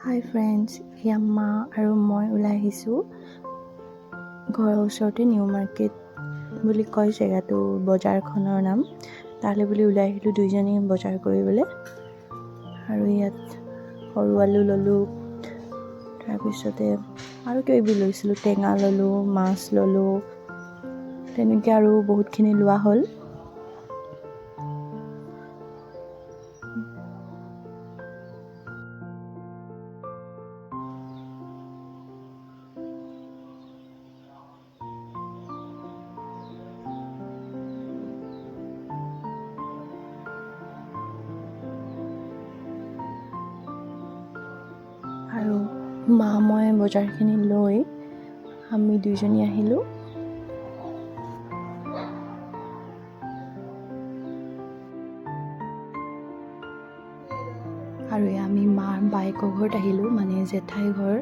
হাই friends, এয়া মা আৰু মই ওলাই আহিছোঁ ঘৰৰ ওচৰতে নিউ মাৰ্কেট বুলি কয় জেগাটো, বজাৰখনৰ নাম। তালৈ বুলি ওলাই আহিলোঁ দুইজনী বজাৰ কৰিবলৈ। আৰু ইয়াত সৰু আলু ল'লোঁ, তাৰপিছতে আৰু কিবাকিবি লৈছিলোঁ, টেঙা ল'লোঁ, মাছ ল'লোঁ, তেনেকৈ আৰু বহুতখিনি লোৱা হ'ল। আৰু মা মই বজাৰখিনি লৈ আমি দুইজনী আহিলোঁ। আৰু আমি মাৰ বায়েকৰ ঘৰত আহিলোঁ, মানে জেঠাই ঘৰ,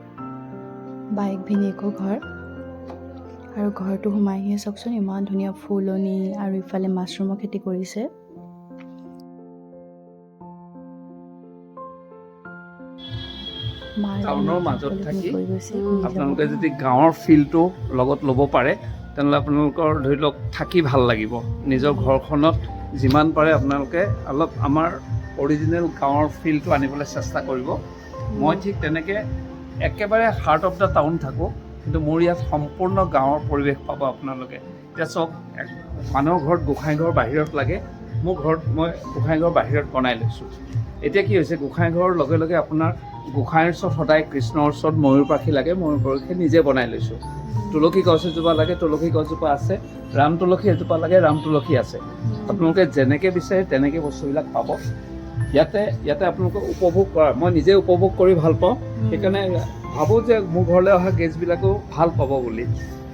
বায়েক ভিনীয়েকৰ ঘৰ। আৰু ঘৰটো সোমাই আহিয়ে চাওকচোন, ইমান ধুনীয়া ফুলনি আৰু ইফালে মাছৰুমৰ খেতি কৰিছে। টাউনৰ মাজত থাকি আপোনালোকে যদি গাঁৱৰ ফিলটো লগত ল'ব পাৰে, তেনেহ'লে আপোনালোকৰ ধৰি লওক থাকি ভাল লাগিব। নিজৰ ঘৰখনত যিমান পাৰে আপোনালোকে অলপ আমাৰ অৰিজিনেল গাঁৱৰ ফিলটো আনিবলৈ চেষ্টা কৰিব। মই ঠিক তেনেকৈ একেবাৰে হাৰ্ট অফ দ্য টাউন থাকোঁ, কিন্তু মোৰ ইয়াত সম্পূৰ্ণ গাঁৱৰ পৰিৱেশ পাব আপোনালোকে। এতিয়া চাওক, মানুহৰ ঘৰত গোঁসাই ঘৰ বাহিৰত লাগে, মোৰ ঘৰত মই গোঁসাই ঘৰ বাহিৰত বনাই লৈছোঁ। এতিয়া কি হৈছে, গোঁসাই ঘৰৰ লগে লগে আপোনাৰ গোঁসাইৰ ওচৰত সদায় কৃষ্ণৰ ওচৰত ময়ূৰ পাখি লাগে, ময়ূৰ পাখি নিজে বনাই লৈছোঁ। তুলসী গছ এজোপা লাগে, তুলসী গছজোপা আছে। ৰাম তুলসী এজোপা লাগে, ৰাম তুলসী আছে। আপোনালোকে যেনেকৈ বিচাৰে তেনেকৈ বস্তুবিলাক পাব। ইয়াতে আপোনালোকে উপভোগ কৰা, মই নিজে উপভোগ কৰি ভাল পাওঁ, সেইকাৰণে ভাবোঁ যে মোৰ ঘৰলৈ অহা গেষ্টবিলাকেও ভাল পাব বুলি।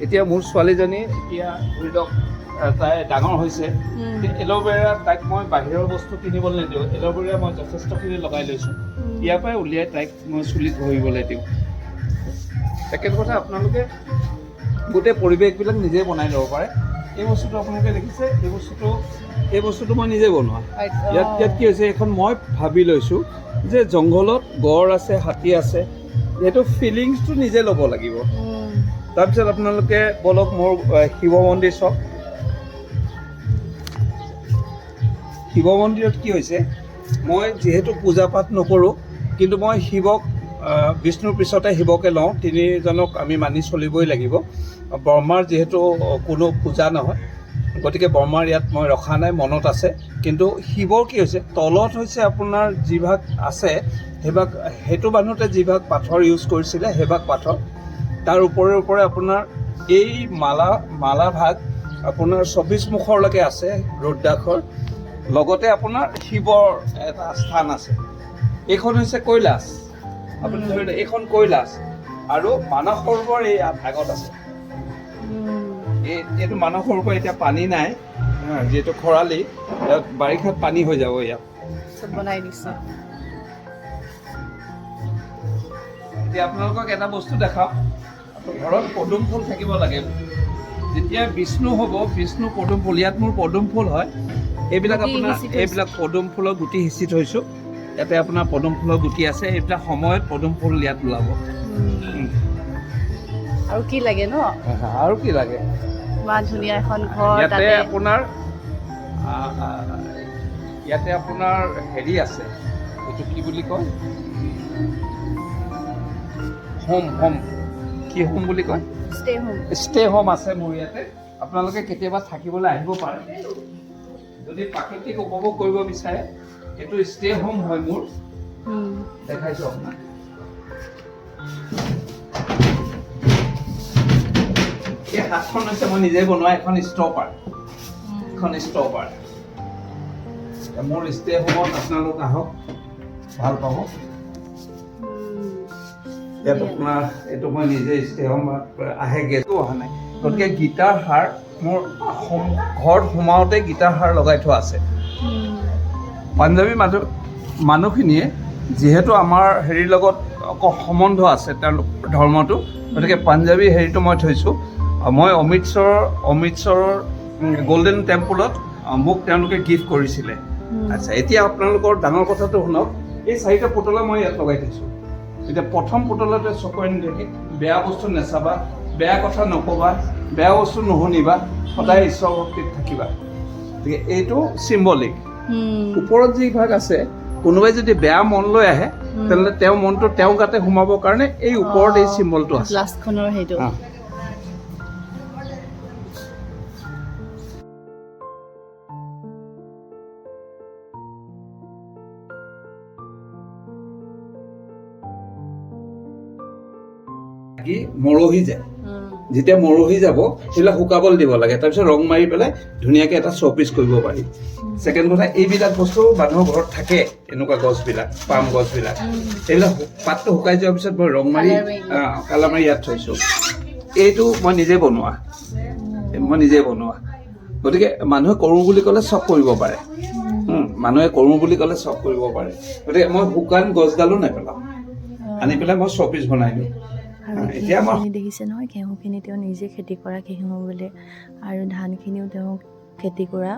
এতিয়া মোৰ ছোৱালীজনী এতিয়া ধৰি লওক তাই ডাঙৰ হৈছে, এল'ভেৰা তাইক মই বাহিৰৰ বস্তু কিনিবলৈ নিদিওঁ, এল'ভেৰা মই যথেষ্টখিনি লগাই লৈছোঁ। ইয়াৰ পৰাই উলিয়াই তাইক মই চুলিত ঘঁহিবলৈ দিওঁ। ছেকেণ্ড কথা, আপোনালোকে গোটেই পৰিৱেশবিলাক নিজে বনাই ল'ব পাৰে। এই বস্তুটো আপোনালোকে দেখিছে, এই বস্তুটো মই নিজে বনোৱা। ইয়াত কি হৈছে, এখন মই ভাবি লৈছোঁ যে জংঘলত গড় আছে, হাতী আছে, সেইটো ফিলিংছটো নিজে ল'ব লাগিব। তাৰপিছত আপোনালোকে বলক মোৰ শিৱ মন্দিৰ চাওক। শিৱ মন্দিৰত কি হৈছে, মই যিহেতু পূজা পাঠ নকৰোঁ, কিন্তু মই শিৱক বিষ্ণুৰ পিছতে শিৱকে লওঁ। তিনিজনক আমি মানি চলিবই লাগিব। ব্ৰহ্মাৰ যিহেতু কোনো পূজা নহয়, গতিকে ব্ৰহ্মাৰ ইয়াত মই ৰখা নাই, মনত আছে। কিন্তু শিৱৰ কি হৈছে, তলত হৈছে আপোনাৰ যিভাগ আছে সেইভাগ, সেইটো বান্ধোতে যিভাগ পাথৰ ইউজ কৰিছিলে সেইভাগ পাথৰ, তাৰ ওপৰে আপোনাৰ এই মালা ভাগ আপোনাৰ 24 মুখৰলৈকে আছে ৰুদ্ৰাক্ষৰ, লগতে আপোনাৰ শিৱৰ এটা স্থান আছে। এইখন হৈছে কৈলাশ, আপুনি ধৰি লওক এইখন কৈলাশ, আৰু মানস সৰোবৰ এই ভাগত আছে। এইটো মানস সৰোবৰ এতিয়া পানী নাই, যিহেতু খৰালি, বাৰিষাত পানী হৈ যাব। ইয়াত বনাই দিছে। এতিয়া আপোনালোকক এটা বস্তু দেখাওঁ, ঘৰত পদুম ফুল থাকিব লাগে। যেতিয়া বিষ্ণু হ'ব, বিষ্ণু পদুম ফুল, ইয়াত মোৰ পদুম ফুল হয়। এইবিলাক পদুম ফুলৰ গুটি সিঁচি থৈছোঁ। ইয়াতে আপোনাৰ পদুম ফুলৰ গুটি আছে, এইবিলাক সময়ত পদুম ফুল ইয়াত ওলাব। আৰু কি লাগে ন? আৰু কি লাগে? ইমান ধুনীয়া এখন ঘৰ। ইয়াতে আপোনাৰ হেৰি আছে, এইটো কি বুলি কয়, হোম কি হোম বুলি কয়, ষ্টে হোম আছে মোৰ ইয়াতে। আপোনালোকে কেতিয়াবা থাকিবলৈ আহিব পাৰে, যদি প্ৰাকৃতিক উপভোগ কৰিব বিচাৰে। এইটো ষ্টে হোম হয় মোৰ, দেখাইছোঁ আপোনাক। এই হাতখন হৈছে মই নিজে বনোৱা এখন ষ্টপাৰ, মোৰ ষ্টে হোমত আপোনালোক আহক, ভাল পাব। ইয়াত আপোনাৰ এইটো মই নিজে ষ্টে হোম আহে, গেছো অহা নাই, গতিকে গীটাৰ হাৰ মোৰ ঘৰত সোমাওঁতে গীটাৰ হাৰ লগাই থোৱা আছে। পাঞ্জাবী মানুহখিনিয়ে যিহেতু আমাৰ হেৰিৰ লগত সম্বন্ধ আছে, তেওঁলোক ধৰ্মটো, গতিকে পাঞ্জাবী হেৰিটো মই থৈছোঁ। মই অমৃতসৰৰ গল্ডেন টেম্পলত মোক তেওঁলোকে গিফ্ট কৰিছিলে। আচ্ছা, এতিয়া আপোনালোকৰ ডাঙৰ কথাটো শুনক, এই 4টা পুতলা মই ইয়াত লগাই থৈছোঁ। এতিয়া প্ৰথম পুতলাতে চকুৰে নেদেখি বেয়া বস্তু নেচাবা, বেয়া কথা নক'বা, বেয়া বস্তু নুশুনিবা, সদায় ঈশ্বৰ ভক্তিত থাকিবা। গতিকে এইটো চিম্বলিক। ওপৰত যি ভাগ আছে, কোনোবাই যদি বেয়া মন লৈ আহে তেনেহ'লে তেওঁৰ মনটো তেওঁৰ গাতে সোমাবৰ কাৰণে এই ওপৰত এই চিম্বলটো আছে। গ্লাছখনৰ সেইটো মৰহি যায়, যেতিয়া মৰহি যাব সেইবিলাক শুকাবলৈ দিব লাগে, তাৰপিছত ৰং মাৰি পেলাই ধুনীয়াকৈ এটা শ্ব'পিচ কৰিব পাৰি। ছেকেণ্ড কথা, এইবিলাক বস্তু মানুহৰ ঘৰত থাকে, এনেকুৱা গছবিলাক, পাম গছবিলাক, এইবিলাক পাতটো শুকাই যোৱাৰ পিছত মই ৰং মাৰি কালাৰ মাৰি ইয়াত থৈছোঁ। এইটো মই নিজে বনোৱা, গতিকে মানুহে কৰোঁ বুলি ক'লে চব কৰিব পাৰে, গতিকে মই শুকান গছডালো নেপেলাওঁ, আনি পেলাই মই শ্ব'পিচ বনাই দিওঁ। আৰু ঘেঁহুখিনি দেখিছে নহয়, ঘেঁহুখিনি তেওঁ নিজে খেতি কৰা ঘেঁহু বোলে, আৰু ধানখিনিও তেওঁ খেতি কৰা,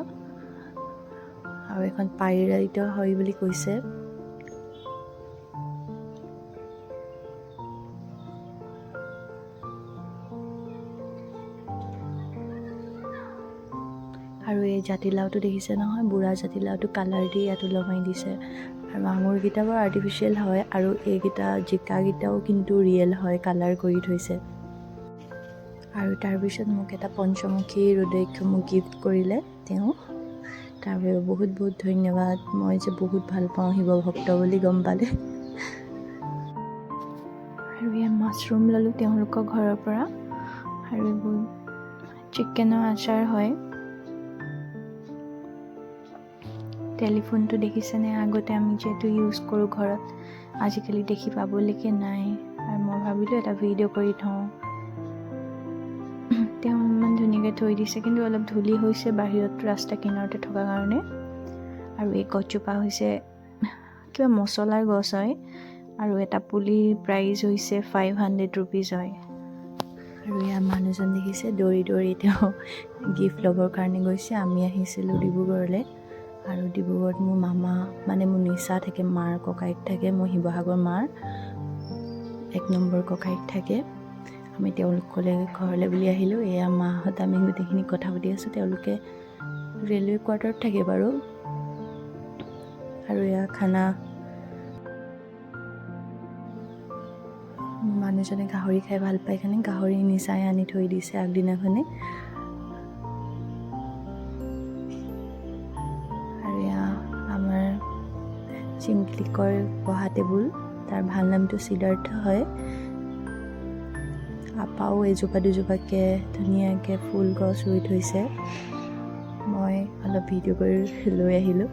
আৰু এখন পাৰিত হয় বুলি কৈছে। আৰু এই জাতিলাওটো দেখিছে নহয়, বুঢ়া জাতিলাওটো কালাৰ দি ইয়াত ওলমাই দিছে। আৰু আঙুৰকেইটা বাৰু আৰ্টিফিচিয়েল হয়, আৰু এইকেইটা জিকাকেইটাও কিন্তু ৰিয়েল হয়, কালাৰ কৰি থৈছে। আৰু তাৰপিছত মোক এটা পঞ্চমুখী ৰুদ্ৰাক্ষ মোক গিফ্ট কৰিলে তেওঁ, তাৰ বাবে বহুত বহুত ধন্যবাদ। মই যে বহুত ভাল পাওঁ শিৱ ভক্ত বুলি গম পালে। আৰু ইয়াত মাছৰুম ল'লোঁ তেওঁলোকৰ ঘৰৰ পৰা, আৰু এইবোৰ চিকেনৰ আচাৰ হয়। টেলিফোনটো দেখিছেনে, আগতে আমি যিহেতু ইউজ কৰোঁ ঘৰত, আজিকালি দেখি পাবলৈকে নাই, আৰু মই ভাবিলোঁ এটা ভিডিঅ' কৰি থওঁ। তেওঁ ইমান ধুনীয়াকৈ থৈ দিছে, কিন্তু অলপ ধূলি হৈছে বাহিৰত ৰাস্তা কিনাৰতে থকা কাৰণে। আৰু এই গছজোপা হৈছে কিবা মছলাৰ গছ হয়, আৰু এটা পুলিৰ প্ৰাইচ হৈছে 500 ৰুপিজ হয়। আৰু ইয়াৰ মানুহজন দেখিছে দৌৰি দৌৰি তেওঁ গিফ্ট ল'বৰ কাৰণে গৈছে। আমি আহিছিলোঁ ডিব্ৰুগড়লৈ, আৰু ডিব্ৰুগড়ত মোৰ মামা, মানে মোৰ নিচা থাকে, মাৰ ককায়েক থাকে, মোৰ শিৱসাগৰ মাৰ 1 নম্বৰ ককায়েক থাকে। আমি তেওঁলোকলৈ ঘৰলৈ বুলি আহিলোঁ। এয়া মাহঁত, আমি গোটেইখিনি কথা পাতি আছোঁ। তেওঁলোকে ৰেলৱে কোৱাৰ্টাৰত থাকে বাৰু। আৰু এয়া খানা, মানুহজনে গাহৰি খাই ভাল পায় কাৰণে গাহৰি নিচাই আনি থৈ দিছে আগদিনাখনে। আৰু এয়া আমাৰ চিমক্লিকৰ বহা টেবুল, তাৰ ভাল নামটো সিদ্ধাৰ্থ হয়। আপাও এজোপা দুজোপাকৈ ধুনীয়াকৈ ফুল গছ ৰুই থৈছে। মই অলপ ভিডিঅ' কৰি লৈ আহিলোঁ।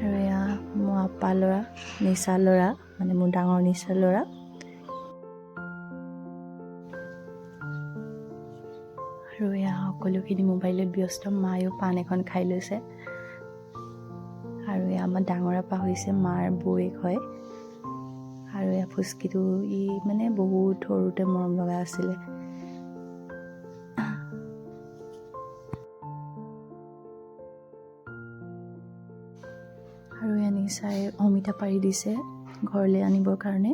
আৰু এয়া মোৰ আপা ল'ৰা, নিচা ল'ৰা, মানে মোৰ ডাঙৰ নিচা ল'ৰা। আৰু এয়া সকলোখিনি মোবাইলত ব্যস্ত। মায়েও পাণ এখন খাই লৈছে। আৰু এয়া আমাৰ ডাঙৰ আপা হৈছে মাৰ বৌয়েক হয়। আৰু এয়া ফুচকিটো ই মানে বহুত সৰুতে মৰম লগা আছিলে। আৰু এয়া নিচাই অমিতা পাৰি দিছে ঘৰলৈ আনিবৰ কাৰণে,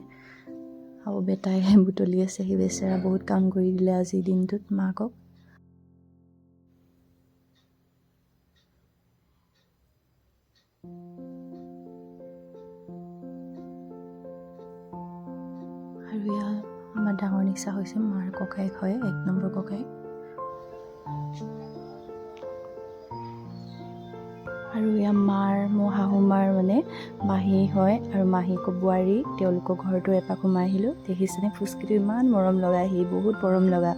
আৰু বেটাই বুটলি আছে। সি বেচেৰা বহুত কাম কৰি দিলে আজিৰ দিনটোত মাকক। আৰু এয়া আমাৰ ডাঙৰ নিচা হৈছে মাৰ ককায়েক হয়, 1 নম্বৰ ককায়েক। আৰু এয়া মোৰ শাহু মাৰ মানে মাহী হয়, আৰু মাহীকো বোৱাৰী। তেওঁলোকৰ ঘৰতো এপাক সোমাই আহিলোঁ। দেখিছেনে ফুচকিটো ইমান মৰম লগা, সি বহুত মৰম লগা।